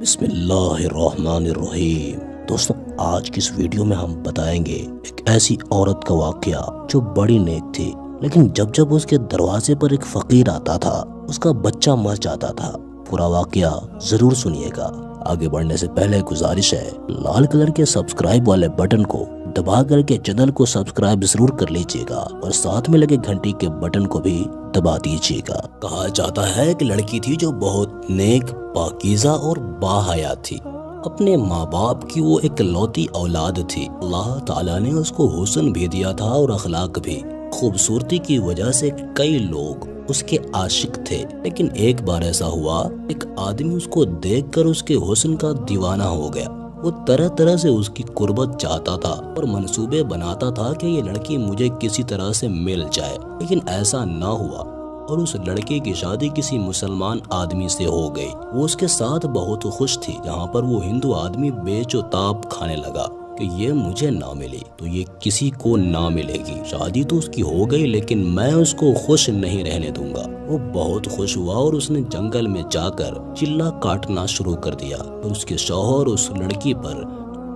بسم اللہ الرحمن الرحیم۔ دوستوں، آج کی اس ویڈیو میں ہم بتائیں گے ایک ایسی عورت کا واقعہ جو بڑی نیک تھی، لیکن جب اس کے دروازے پر ایک فقیر آتا تھا اس کا بچہ مر جاتا تھا۔ پورا واقعہ ضرور سنیے گا۔ آگے بڑھنے سے پہلے گزارش ہے، لال کلر کے سبسکرائب والے بٹن کو دبا کر کے چینل کو سبسکرائب ضرور کر لیجئے گا اور ساتھ میں لگے گھنٹی کے بٹن کو بھی دبا دیجئے گا۔ کہا جاتا ہے ایک لڑکی تھی جو بہت نیک، پاکیزہ اور باحیا تھی۔ اپنے ماں باپ کی وہ ایک لوتی اولاد تھی۔ اللہ تعالیٰ نے اس کو حسن بھی دیا تھا اور اخلاق بھی۔ خوبصورتی کی وجہ سے کئی لوگ اس کے عاشق تھے، لیکن ایک بار ایسا ہوا، ایک آدمی اس کو دیکھ کر اس کے حسن کا دیوانہ ہو گیا۔ وہ طرح طرح سے اس کی قربت چاہتا تھا اور منصوبے بناتا تھا کہ یہ لڑکی مجھے کسی طرح سے مل جائے، لیکن ایسا نہ ہوا اور اس لڑکی کی شادی کسی مسلمان آدمی سے ہو گئی۔ وہ اس کے ساتھ بہت خوش تھی۔ یہاں پر وہ ہندو آدمی بیچ و تاب کھانے لگا کہ یہ مجھے نہ ملی تو یہ کسی کو نہ ملے گی۔ شادی تو اس کی ہو گئی، لیکن میں اس کو خوش نہیں رہنے دوں گا۔ وہ بہت خوش ہوا اور اس نے جنگل میں جا کر چلا کاٹنا شروع کر دیا اور اس کے شوہر اس لڑکی پر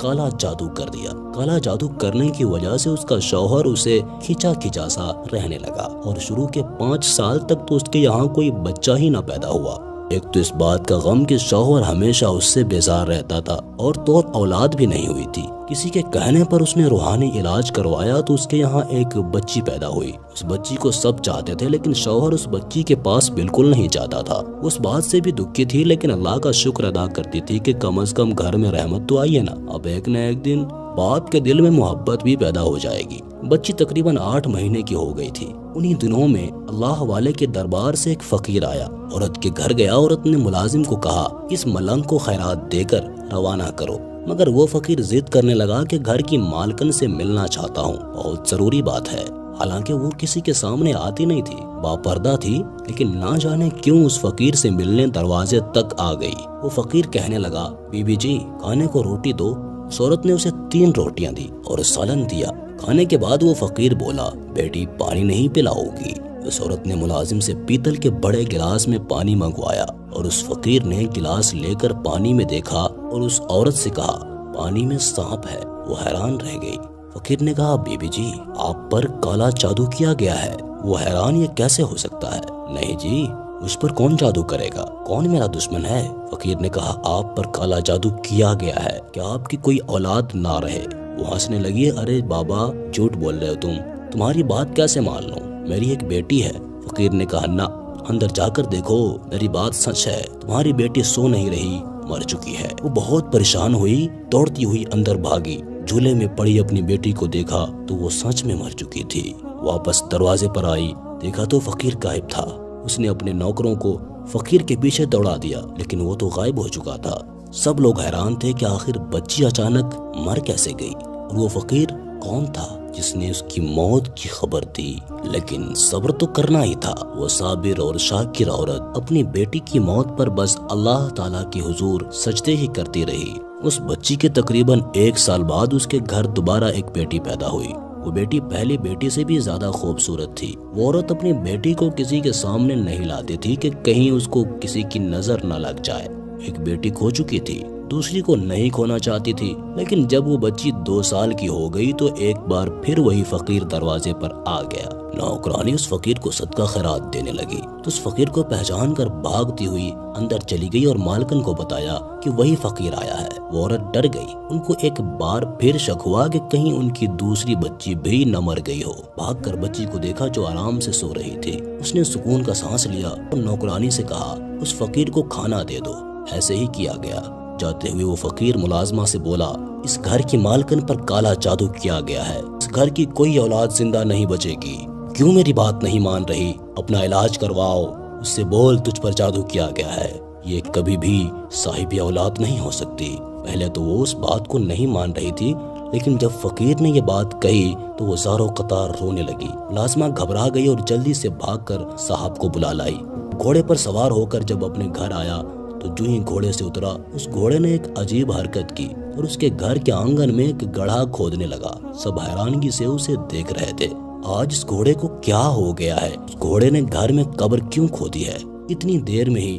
کالا جادو کر دیا۔ کالا جادو کرنے کی وجہ سے اس کا شوہر اسے کھچا سا رہنے لگا اور شروع کے 5 سال تک تو اس کے یہاں کوئی بچہ ہی نہ پیدا ہوا۔ ایک تو اس بات کا غم کہ شوہر ہمیشہ اس سے بیزار رہتا تھا اور اولاد بھی نہیں ہوئی تھی۔ کسی کے کہنے پر اس نے روحانی علاج کروایا تو اس کے یہاں ایک بچی پیدا ہوئی۔ اس بچی کو سب چاہتے تھے، لیکن شوہر اس بچی کے پاس بالکل نہیں جاتا تھا۔ اس بات سے بھی دکھی تھی، لیکن اللہ کا شکر ادا کرتی تھی کہ کم از کم گھر میں رحمت تو آئی ہے نا۔ اب ایک نہ ایک دن باپ کے دل میں محبت بھی پیدا ہو جائے گی۔ بچی تقریباً 8 مہینے کی ہو گئی تھی۔ انہی دنوں میں اللہ والے کے دربار سے ایک فقیر آیا، عورت کے گھر گیا۔ عورت نے ملازم کو کہا اس ملنگ کو خیرات دے کر روانہ کرو، مگر وہ فقیر ضد کرنے لگا کہ گھر کی مالکن سے ملنا چاہتا ہوں، بہت ضروری بات ہے۔ حالانکہ وہ کسی کے سامنے آتی نہیں تھی، باپردہ تھی، لیکن نہ جانے کیوں اس فقیر سے ملنے دروازے تک آ گئی۔ وہ فقیر کہنے لگا، بی بی جی کھانے کو روٹی دو۔ اس عورت نے اسے 3 روٹیاں دی اور سالن دیا۔ کھانے کے بعد وہ فقیر بولا، بیٹی پانی نہیں پلاؤ گی؟ اس عورت نے ملازم سے پیتل کے بڑے گلاس میں پانی منگوایا اور اس فقیر نے گلاس لے کر پانی میں دیکھا اور اس عورت سے کہا پانی میں سانپ ہے۔ وہ حیران رہ گئی۔ فقیر نے کہا، بی بی جی آپ پر کالا جادو کیا گیا ہے۔ وہ حیران، یہ کیسے ہو سکتا ہے؟ نہیں جی، مجھ پر کون جادو کرے گا؟ کون میرا دشمن ہے؟ فقیر نے کہا، آپ پر کالا جادو کیا گیا ہے کہ آپ کی کوئی اولاد نہ رہے۔ وہ ہنسنے لگی، ارے بابا جھوٹ بول رہے ہو تمہاری بات کیسے مان لوں؟ میری ایک بیٹی ہے۔ فقیر نے کہا، نہ، اندر جا کر دیکھو، میری بات سچ ہے، تمہاری بیٹی سو نہیں رہی، مر چکی ہے۔ وہ بہت پریشان ہوئی، دوڑتی ہوئی اندر بھاگی۔ جھولے میں پڑی اپنی بیٹی کو دیکھا تو وہ سچ میں مر چکی تھی۔ واپس دروازے پر آئی، دیکھا تو فقیر غائب تھا۔ اس نے اپنے نوکروں کو فقیر کے پیچھے دوڑا دیا، لیکن وہ تو غائب ہو چکا تھا۔ سب لوگ حیران تھے کہ آخر بچی اچانک مر کیسے گئی اور وہ فقیر کون تھا جس نے اس کی موت کی خبر دی؟ لیکن صبر تو کرنا ہی تھا۔ وہ صابر اور شاکر عورت اپنی بیٹی کی موت پر بس اللہ تعالیٰ کی حضور سجدے ہی کرتی رہی۔ اس بچی کے تقریباً 1 سال بعد اس کے گھر دوبارہ ایک بیٹی پیدا ہوئی۔ وہ بیٹی پہلی بیٹی سے بھی زیادہ خوبصورت تھی۔ وہ عورت اپنی بیٹی کو کسی کے سامنے نہیں لاتی تھی کہ کہیں اس کو کسی کی نظر نہ لگ جائے۔ ایک بیٹی کھو چکی تھی، دوسری کو نہیں کھونا چاہتی تھی، لیکن جب وہ بچی 2 سال کی ہو گئی تو ایک بار پھر وہی فقیر دروازے پر آ گیا۔ نوکرانی اس فقیر کو صدقہ خیرات دینے لگی تو اس فقیر کو پہچان کر بھاگتی ہوئی اندر چلی گئی اور مالکن کو بتایا کہ وہی فقیر آیا ہے۔ وہ عورت ڈر گئی۔ ان کو ایک بار پھر شک ہوا کہ کہیں ان کی دوسری بچی بھی نہ مر گئی ہو۔ بھاگ کر بچی کو دیکھا جو آرام سے سو رہی تھی۔ اس نے سکون کا سانس لیا اور نوکرانی سے کہا، اس فقیر کو کھانا دے دو۔ ایسے ہی کیا گیا۔ جاتے ہوئے وہ فقیر ملازمہ سے بولا، اس گھر کی مالکن پر کالا جادو کیا گیا ہے، اس گھر کی کوئی اولاد زندہ نہیں بچے گی۔ کیوں میری بات نہیں مان رہی؟ اپنا علاج کرواؤ، اس سے بول تجھ پر جادو کیا گیا ہے، یہ کبھی بھی صاحب اولاد نہیں ہو سکتی۔ پہلے تو وہ اس بات کو نہیں مان رہی تھی، لیکن جب فقیر نے یہ بات کہی تو وہ زاروں قطار رونے لگی۔ ملازمہ گھبرا گئی اور جلدی سے بھاگ کر صاحب کو بلا لائی۔ گھوڑے پر سوار ہو کر جب اپنے گھر آیا تو جو ہی گھوڑے سے اترا، اس گھوڑے نے ایک عجیب حرکت کی اور اس کے گھر کے آنگن میں ایک گڑھا کھودنے لگا۔ سب حیرانگی سے اسے دیکھ رہے تھے۔ آج اس گھوڑے کو کیا ہو گیا ہے؟ اس گھوڑے نے گھر میں قبر کیوں کھودی ہے؟ اتنی دیر میں ہی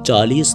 40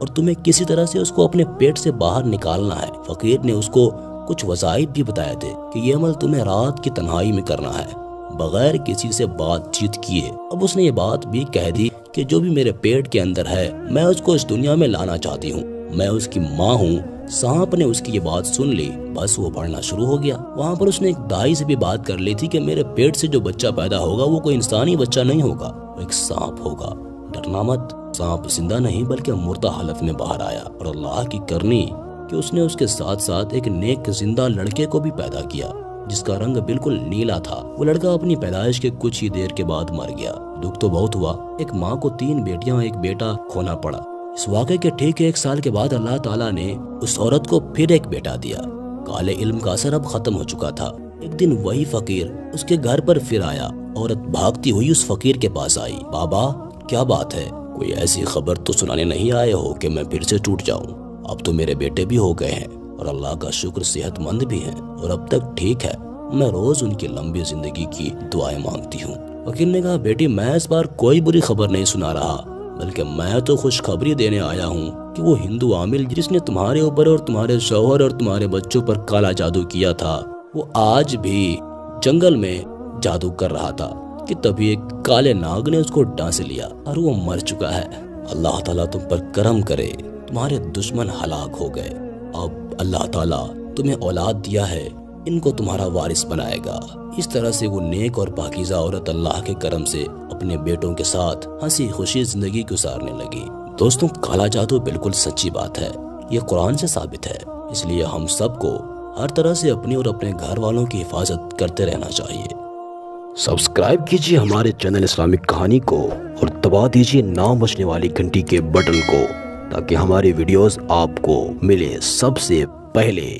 اور تمہیں کسی طرح سے اس کو اپنے پیٹ سے باہر نکالنا ہے۔ فقیر نے اس کو کچھ وظائف بھی بتائے تھے کہ یہ عمل تمہیں رات کی تنہائی میں کرنا ہے بغیر کسی سے بات چیت کیے۔ اب اس نے یہ بات بھی کہہ دی کہ جو بھی میرے پیٹ کے اندر ہے میں اس کو اس دنیا میں لانا چاہتی ہوں، میں اس کی ماں ہوں۔ سانپ نے اس کی یہ بات سن لی، بس وہ بڑھنا شروع ہو گیا۔ وہاں پر اس نے ایک دائی سے بھی بات کر لی تھی کہ میرے پیٹ سے جو بچہ پیدا ہوگا وہ کوئی انسانی بچہ نہیں ہوگا، وہ ایک سانپ ہوگا، ڈرنا مت۔ سانپ زندہ نہیں بلکہ مردہ حالت میں باہر آیا، اور اللہ کی کرنی کہ اس نے اس کے ساتھ ساتھ ایک نیک زندہ لڑکے کو بھی پیدا کیا جس کا رنگ بالکل نیلا تھا۔ وہ لڑکا اپنی پیدائش کے کچھ ہی دیر کے بعد مر گیا۔ دکھ تو بہت ہوا، ایک ماں کو 3 بیٹیاں ایک بیٹا کھونا پڑا۔ اس واقعے کے ٹھیک 1 سال کے بعد اللہ تعالیٰ نے اس عورت کو پھر ایک بیٹا دیا۔ کالے علم کا اثر اب ختم ہو چکا تھا۔ ایک دن وہی فقیر اس کے گھر پر پھر آیا۔ عورت بھاگتی ہوئی اس فقیر کے پاس آئی۔ بابا کیا بات ہے؟ کوئی ایسی خبر تو سنانے نہیں آئے ہو کہ میں پھر سے ٹوٹ جاؤں؟ اب تو میرے بیٹے بھی ہو گئے ہیں اور اللہ کا شکر صحت مند بھی ہیں اور اب تک ٹھیک ہے۔ میں روز ان کی لمبی زندگی کی دعائیں مانگتی ہوں۔ فقیر نے کہا بیٹی میں اس بار کوئی بری خبر نہیں سنا رہا، بلکہ میں تو خوشخبری دینے آیا ہوں کہ وہ ہندو عامل جس نے تمہارے اوپر اور تمہارے شوہر اور تمہارے بچوں پر کالا جادو کیا تھا، وہ آج بھی جنگل میں جادو کر رہا تھا کہ تبھی ایک کالے ناگ نے اس کو ڈانس لیا اور وہ مر چکا ہے۔ اللہ تعالیٰ تم پر کرم کرے، تمہارے دشمن ہلاک ہو گئے۔ اب اللہ تعالیٰ تمہیں اولاد دیا ہے، ان کو تمہارا وارث بنائے گا۔ اس طرح سے وہ نیک اور پاکیزہ عورت اللہ کے کرم سے اپنے بیٹوں کے ساتھ ہنسی خوشی زندگی گزارنے لگی۔ دوستوں کالا جادو بالکل سچی بات ہے، یہ قرآن سے ثابت ہے، اس لیے ہم سب کو ہر طرح سے اپنی اور اپنے گھر والوں کی حفاظت کرتے رہنا چاہیے۔ سبسکرائب کیجیے ہمارے چینل اسلامک کہانی کو اور دبا دیجیے نام بجنے والی گھنٹی کے بٹن کو تاکہ ہماری ویڈیوز آپ کو ملے سب سے پہلے۔